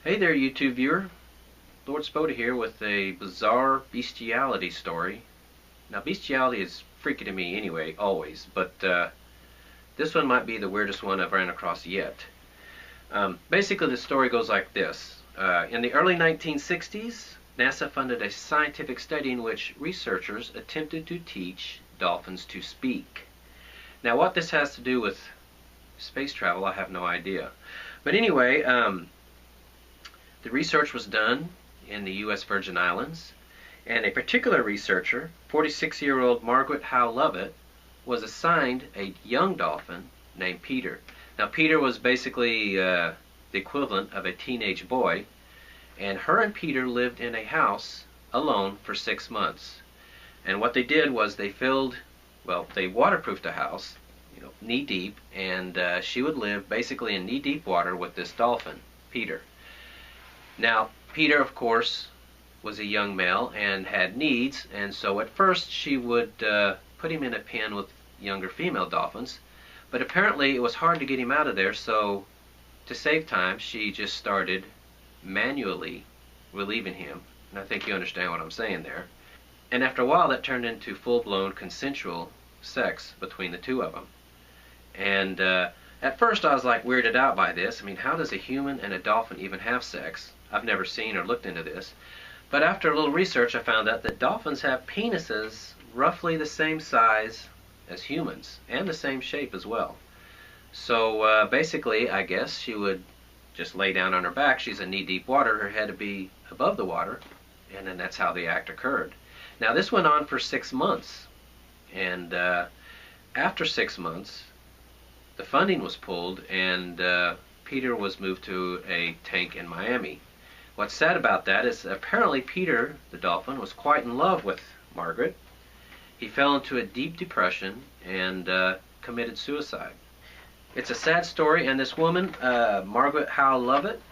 Hey there, YouTube viewer. Lord Spoda here with a bizarre bestiality story. Now, bestiality is freaky to me anyway, always, but this one might be the weirdest one I've ran across yet. Basically, the story goes like this. In the early 1960s, NASA funded a scientific study in which researchers attempted to teach dolphins to speak. Now, what this has to do with space travel, I have no idea. But anyway, the research was done in the U.S. Virgin Islands, and a particular researcher, 46-year-old Margaret Howe Lovett, was assigned a young dolphin named Peter. Now, Peter was basically the equivalent of a teenage boy, and her and Peter lived in a house alone for 6 months. And what they did was they waterproofed the house, knee-deep, and she would live basically in knee-deep water with this dolphin, Peter. Now, Peter, of course, was a young male and had needs, and so at first she would put him in a pen with younger female dolphins, but apparently it was hard to get him out of there, so to save time, she just started manually relieving him, and I think you understand what I'm saying there. And after a while, that turned into full-blown consensual sex between the two of them. And at first I was like weirded out by this. I mean, how does a human and a dolphin even have sex? I've never seen or looked into this. But after a little research, I found out that dolphins have penises roughly the same size as humans, and the same shape as well. So basically, I guess she would just lay down on her back. She's in knee-deep water. Her head would be above the water, and then that's how the act occurred. Now, this went on for 6 months, and after 6 months, the funding was pulled, and Peter was moved to a tank in Miami. What's sad about that is apparently Peter, the dolphin, was quite in love with Margaret. He fell into a deep depression and committed suicide. It's a sad story, and this woman, Margaret Howe Lovett,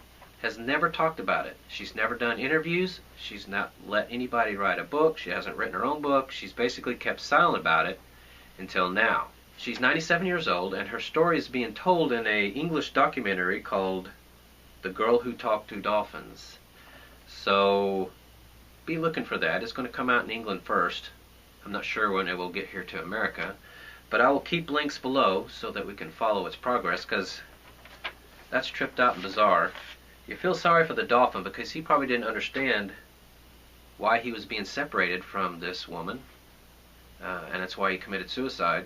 has never talked about it. She's never done interviews. She's not let anybody write a book. She hasn't written her own book. She's basically kept silent about it until now. She's 97 years old, and her story is being told in an English documentary called The Girl Who Talked to Dolphins. So be looking for that. It's going to come out in England first. I'm not sure when it will get here to America, but I will keep links below so that we can follow its progress, because that's tripped out and bizarre. You feel sorry for the dolphin because he probably didn't understand why he was being separated from this woman, and that's why he committed suicide.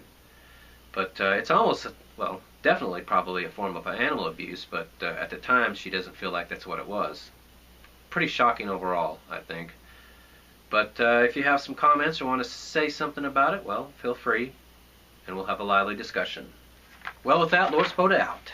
But it's almost, well, definitely probably a form of animal abuse, but at the time she doesn't feel like that's what it was. Pretty shocking overall, I think. But if you have some comments or want to say something about it, well, feel free, and we'll have a lively discussion. Well, with that, Lord Spoda out.